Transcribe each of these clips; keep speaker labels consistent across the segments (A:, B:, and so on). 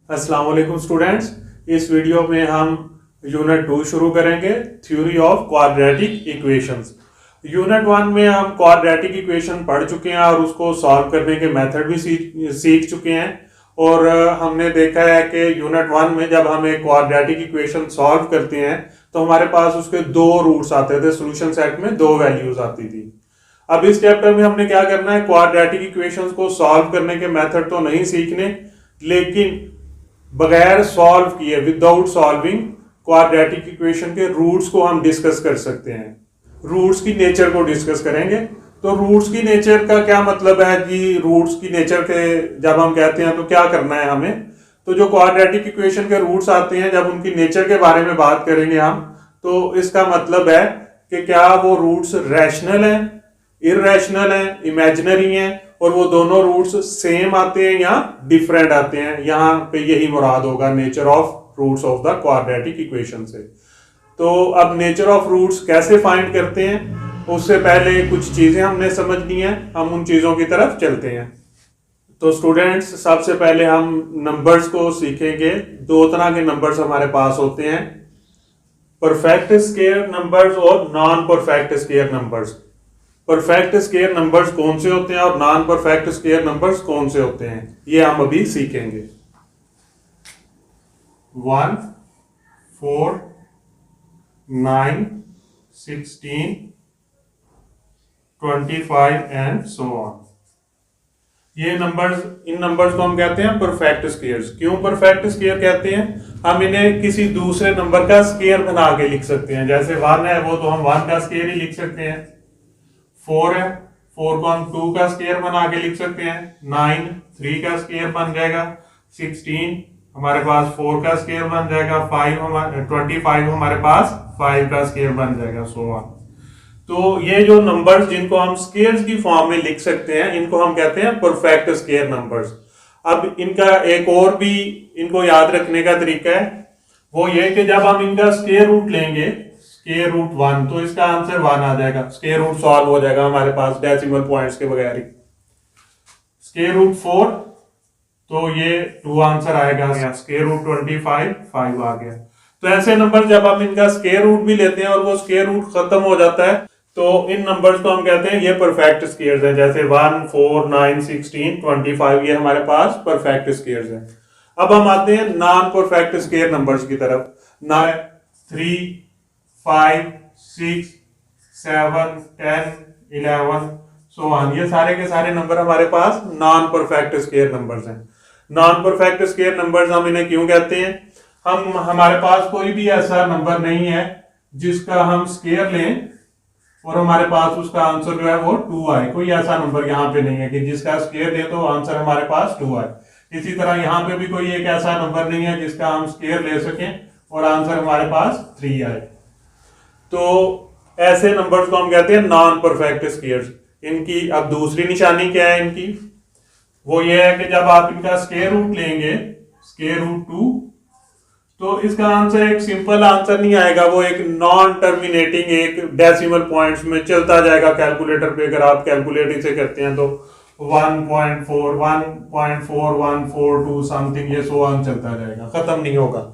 A: अस्सलाम वालेकुम स्टूडेंट्स। इस वीडियो में हम यूनिट 2 शुरू करेंगे, theory of quadratic equations. Unit 1 में हम क्वाड्रेटिक इक्वेशन पढ़ चुके हैं और उसको सॉल्व करने के मेथड भी सीख चुके हैं। और हमने देखा है कि यूनिट 1 में जब हम एक क्वाड्रेटिक इक्वेशन सॉल्व करते हैं तो हमारे पास उसके दो रूट्स आते थे, सोल्यूशन सेट में दो वैल्यूज आती थी। अब इस चैप्टर में हमने क्या करना है, क्वाड्रेटिक इक्वेशंस को सॉल्व करने के मेथड तो नहीं सीखने, लेकिन बगैर सॉल्व किए, विदाउट सॉल्विंग, क्वाड्रेटिक इक्वेशन के रूट्स को हम डिस्कस कर सकते हैं। रूट्स की नेचर को डिस्कस करेंगे। तो रूट्स की नेचर का क्या मतलब है कि रूट्स की नेचर के जब हम कहते हैं तो क्या करना है हमें। तो जो क्वाड्रेटिक इक्वेशन के रूट्स आते हैं, जब उनकी नेचर के बारे में बात करेंगे हम, तो इसका मतलब है कि क्या वो रूट्स रैशनल हैं, इररेशनल हैं, इमेजिनरी हैं, और वो दोनों रूट्स सेम आते हैं या डिफरेंट आते हैं। यहां पे यही मुराद होगा nature of roots of the quadratic equation से। तो अब नेचर ऑफ रूट्स कैसे फाइंड करते हैं, उससे पहले कुछ चीजें हमने समझनी है, हम उन चीजों की तरफ चलते हैं। तो स्टूडेंट्स, सबसे पहले हम नंबर्स को सीखेंगे। दो तरह के नंबर्स हमारे पास होते हैं, परफेक्ट स्क्वायर नंबर्स और non perfect square numbers. Perfect square numbers कौन से होते हैं और नॉन परफेक्ट स्क्वायर नंबर्स कौन से होते हैं, ये हम अभी सीखेंगे। 1, 4, 9, 16, 25 एंड सो ऑन। ये नंबर्स, इन नंबर्स को हम कहते हैं परफेक्ट स्क्वायर्स। क्यों परफेक्ट स्क्वायर कहते हैं? हम इन्हें किसी दूसरे नंबर का स्क्वायर बना के लिख सकते हैं। जैसे 1 है, वो तो हम 1 का स्क्वायर ही लिख सकते हैं। 4 है, 4 को हम 2 का स्क्वायर बना के लिख सकते हैं। 9 3 का स्क्वायर बन जाएगा। 16 हमारे पास 4 का स्क्वायर बन जाएगा। 25 हमारे पास 5 का स्क्वायर बन जाएगा, सो ऑन। तो ये जो नंबर्स जिनको हम स्क्वायर्स की फॉर्म में लिख सकते हैं, इनको हम कहते हैं परफेक्ट स्क्वायर नंबर्स। अब इनका एक और भी इनको याद रखने का तरीका है, वो ये कि जब हम इनका स्क्वायर रूट लेंगे, स्क्वायर रूट 1, तो इसका आंसर 1 आ जाएगा। स्क्वायर रूट सॉल्व हो जाएगा हमारे पास डेसिमल पॉइंट्स के बगैर ही। स्क्वायर रूट 4, तो ये 2 आंसर आएगा। स्क्वायर रूट 25 5 आ गया। तो ऐसे नंबर जब हम इनका स्क्वायर रूट भी लेते हैं और वो स्क्वायर रूट खत्म हो जाता है, तो इन नंबर्स को हम कहते हैं ये परफेक्ट स्क्वायर्स हैं। जैसे 1, 4, 9, 16, 25, ये हमारे पास परफेक्ट स्क्वायर्स हैं। अब हम आते हैं नॉन परफेक्ट स्क्वायर नंबर्स की तरफ। 9, 3, 5, 6, 7, 10, 11, सो ऑन। ये सारे के सारे नंबर हमारे पास नॉन परफेक्ट स्क्वायर नंबर्स हैं। नॉन परफेक्ट स्क्वायर नंबर्स हम इन्हें क्यों कहते हैं? हमारे पास कोई भी ऐसा नंबर नहीं है जिसका हम स्क्वायर लें और हमारे पास उसका आंसर जो है वो 2 आए। कोई ऐसा नंबर यहाँ पे नहीं है कि जिसका स्क्वायर ले तो आंसर हमारे पास 2 आए। इसी तरह यहाँ पे भी कोई एक ऐसा नंबर नहीं है जिसका हम स्क्वायर ले सकें और आंसर हमारे पास 3 आए। तो ऐसे नंबर्स को हम कहते हैं नॉन परफेक्ट स्क्वायर्स। इनकी अब दूसरी निशानी क्या है इनकी? वो ये है कि जब आप इनका स्क्वायर रूट लेंगे, स्क्वायर रूट 2, तो इसका आंसर एक सिंपल आंसर नहीं आएगा, वो एक नॉन टर्मिनेटिंग, एक डेसिमल पॉइंट्स में चलता जाएगा कैलकुलेटर पे। अगर आप कैलकुलेट इसे करते हैं तो 1.4, 1.4142 समथिंग, ये सो ऑन चलता जाएगा, खत्म नहीं होगा।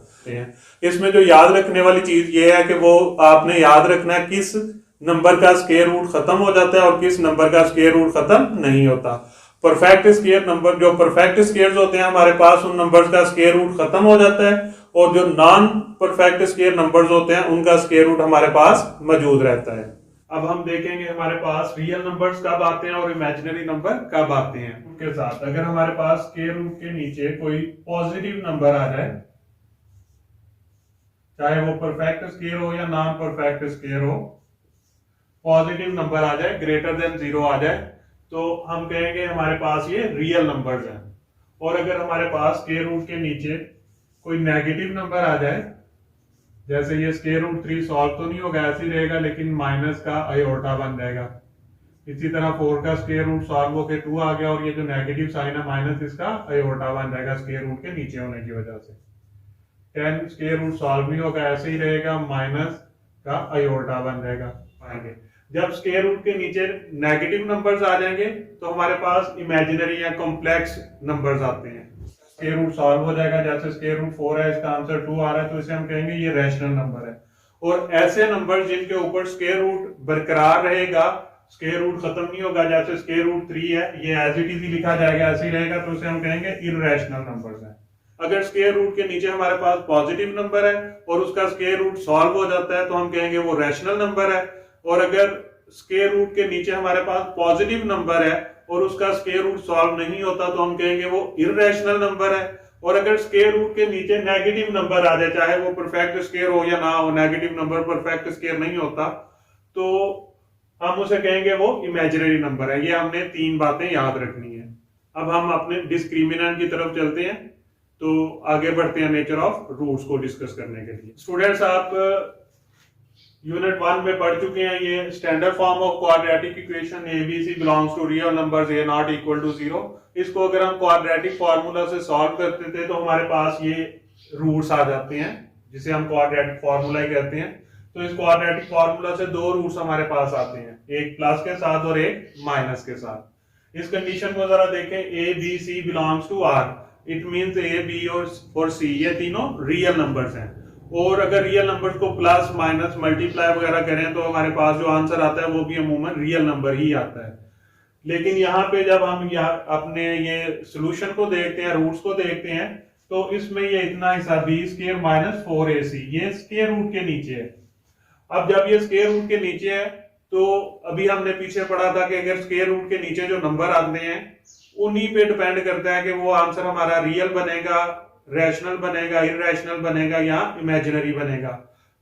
A: इसमें जो याद रखने वाली चीज ये है कि वो आपने याद रखना है किस नंबर का स्क्वायर रूट खत्म हो जाता है और किस नंबर का स्क्वायर रूट खत्म नहीं होता। परफेक्ट स्क्वायर नंबर, जो परफेक्ट स्क्वायर्स होते हैं हमारे पास, उन नंबर्स का स्क्वायर रूट खत्म हो जाता है, और जो नॉन परफेक्ट स्क्वायर नंबर्स होते हैं उनका स्क्वायर रूट हमारे पास मौजूद रहता है। अब हम देखेंगे हमारे पास रियल नंबर्स कब आते हैं और इमेजिनरी नंबर कब आते हैं उनके साथ। अगर हमारे पास स्क्वायर रूट के नीचे कोई पॉजिटिव नंबर आ जाए, चाहे वो परफेक्ट स्क्वायर हो या नॉन परफेक्ट स्क्वायर हो, पॉजिटिव नंबर आ जाए, ग्रेटर देन 0 आ जाए, तो हम कहेंगे हमारे पास ये रियल नंबर्स हैं। और अगर हमारे पास स्क्वायर रूट के नीचे कोई नेगेटिव नंबर आ जाए, जैसे ये स्क्वायर रूट 3 सॉल्व तो नहीं होगा, ऐसे ही रहेगा, लेकिन माइनस का आयोटा बन जाएगा। इसी तरह 4 का स्क्वायर रूट सॉल्व होकर 2 आ गया, और ये जो नेगेटिव साइन है माइनस, इसका आयोटा बन जाएगा स्क्वायर रूट के नीचे होने की वजह से। 10 स्क्वायर रूट सॉल्व नहीं होगा, ऐसे ही रहेगा, माइनस का आयोटा बन जाएगा। आगे जब स्क्वायर रूट के नीचे नेगेटिव नंबर्स आ जाएंगे तो हमारे पास इमेजिनरी या कॉम्प्लेक्स नंबर्स आते हैं। स्क्वायर रूट सॉल्व हो जाएगा। जैसे स्क्वायर रूट 4 है, इसका आंसर 2 आ रहा है, तो इसे हम कहेंगे ये रैशनल नंबर है। और ऐसे नंबर जिनके ऊपर स्क्वायर रूट बरकरार रहेगा, स्क्वायर रूट खत्म नहीं होगा, जैसे स्क्वायर रूट 3 है, ये एज इट इज लिखा जाएगा, ऐसे ही रहेगा, तो उसे हम कहेंगे इररेशनल नंबर्स है। अगर स्क्वायर रूट के नीचे हमारे पास पॉजिटिव नंबर है और उसका स्क्वायर रूट सॉल्व हो जाता है, तो हम कहेंगे वो रैशनल नंबर है। और अगर स्क्वायर रूट के नीचे हमारे पास पॉजिटिव नंबर है और उसका स्क्वायर रूट सॉल्व नहीं होता, तो हम कहेंगे वो इररेशनल नंबर है। और अगर स्क्वायर रूट के नीचे नेगेटिव नंबर आ जाए, चाहे वो परफेक्ट स्क्वायर हो या ना हो, नेगेटिव नंबर परफेक्ट स्क्वायर नहीं होता, तो हम उसे कहेंगे वो इमेजिनरी नंबर है। ये हमने 3 बातें याद रखनी है। अब हम अपने डिस्क्रिमिनेंट की तरफ चलते हैं, तो आगे बढ़ते हैं नेचर ऑफ रूट्स को डिस्कस करने के लिए। स्टूडेंट्स, आप यूनिट 1 में पढ़ चुके हैं ये standard form of quadratic equation ABC belongs to real numbers A not equal to 0। इसको अगर हम क्वाड्रेटिक फार्मूला से सॉल्व करते थे तो हमारे पास ये रूट्स आ जाते हैं, जिसे हम क्वाड्रेटिक फार्मूला ही कहते हैं। तो इस क्वाड्रेटिक फार्मूला से 2 रूट्स हमारे पास आते हैं, एक प्लस के साथ और एक माइनस के साथ। इस कंडीशन को जरा देखें, ABC belongs to R, it means A, B और C ये तीनों रियल नंबर्स हैं। और अगर रियल नंबर्स को प्लस माइनस मल्टीप्लाई वगैरह करें तो हमारे पास जो आंसर आता है वो भी अमूमन रियल नंबर ही आता है। लेकिन यहाँ पे जब हम अपने ये सोल्यूशन को देखते हैं, रूट्स को देखते हैं, तो इसमें ये इतना हिस्सा b स्क्वायर माइनस 4ac ये स्क्वायर रूट के नीचे है। अब जब ये स्क्वायर रूट के नीचे है, तो अभी हमने पीछे पढ़ा था कि अगर स्क्वायर रूट के नीचे जो नंबर आते हैं उन्हीं पे डिपेंड करता है कि वो आंसर हमारा रियल बनेगा, रैशनल बनेगा, इररेशनल बनेगा या इमेजिनरी बनेगा।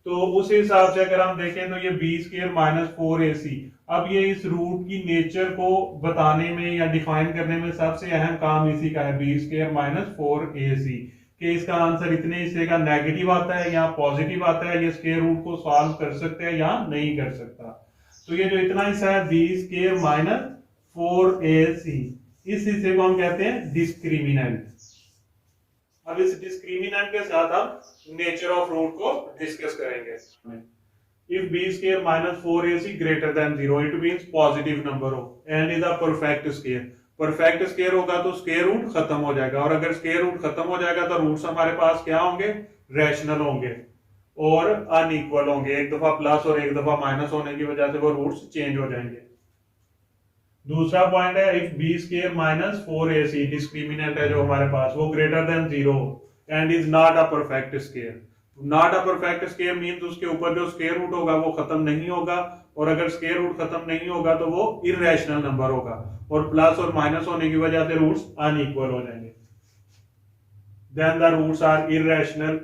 A: तो उस हिसाब से अगर हम देखें तो ये b स्क्वायर माइनस 4ac, अब ये इस रूट की नेचर को बताने में या डिफाइन करने में सबसे अहम काम इसी का है, b स्क्वायर माइनस 4ac, कि इसका आंसर इतने हिस्से का नेगेटिव आता है या पॉजिटिव आता है, ये स्क्वायर रूट को सॉल्व कर सकते हैं या नहीं कर सकता। तो ये जो इतना हिस्सा है b स्क्वायर माइनस 4ac, इस हिस्से को हम कहते हैं डिस्क्रिमिनेंट। अब इस डिस्क्रिमिनेंट के साथ हम नेचर ऑफ रूट को डिस्कस करेंगे। If b square minus 4ac greater than 0, it means positive number हो and is a perfect square. Perfect square होगा तो स्क्वायर रूट खत्म हो जाएगा, और अगर स्क्वायर रूट खत्म हो जाएगा तो रूट्स हमारे पास क्या होंगे, रैशनल होंगे और अनइक्वल होंगे। एक दफा प्लस और एक दफा माइनस होने की वजह से वो रूट्स चेंज हो जाएंगे। दूसरा पॉइंट है, if b square minus 4ac discriminant है जो हमारे पास, वो greater than 0 and is not a perfect square. Not a perfect square means उसके ऊपर जो स्क्वायर रूट होगा वो खत्म नहीं होगा, और अगर स्क्वायर रूट खत्म नहीं होगा तो वो इररेशनल नंबर होगा, और प्लस और माइनस होने की वजह से रूट्स अनइक्वल हो जाएंगे। Then the roots are irrational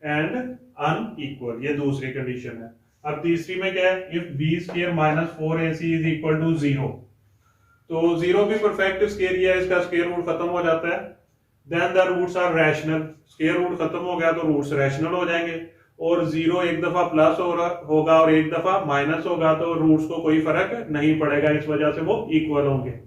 A: and unequal, ये दूसरी कंडीशन है। अब तीसरी में क्या है, if b square minus 4ac is equal to 0, तो 0 भी परफेक्ट स्क्वायर है, इसका स्क्वायर रूट खत्म हो जाता है। Then the roots are rational, square root खत्म हो गया तो रूट्स रैशनल हो जाएंगे, और 0 एक दफा प्लस होगा और एक दफा माइनस होगा तो रूट्स को कोई फर्क नहीं पड़ेगा, इस वजह से वो इक्वल होंगे।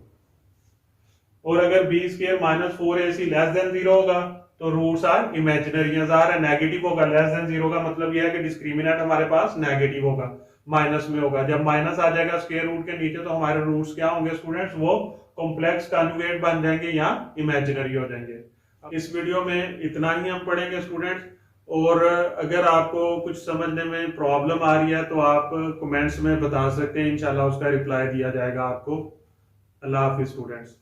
A: और अगर b square minus 4ac less than 0 होगा तो रूट्स आर इमेजिनरी, जार है नेगेटिव होगा। लेस देन 0 का मतलब यह है कि डिस्क्रिमिनेंट हमारे पास नेगेटिव होगा, माइनस में होगा। जब माइनस आ जाएगा स्क्वायर रूट के नीचे तो हमारे रूट्स क्या होंगे स्टूडेंट्स, वो कॉम्प्लेक्स कॉन्जुगेट बन जाएंगे या इमेजिनरी हो जाएंगे। इस वीडियो में इतना ही हम पढ़ेंगे स्टूडेंट्स, और अगर आपको कुछ समझने में प्रॉब्लम आ रही है तो आप कमेंट्स में बता सकते हैं, इंशाल्लाह उसका रिप्लाई दिया जाएगा आपको। अल्लाह हाफिज स्टूडेंट्स।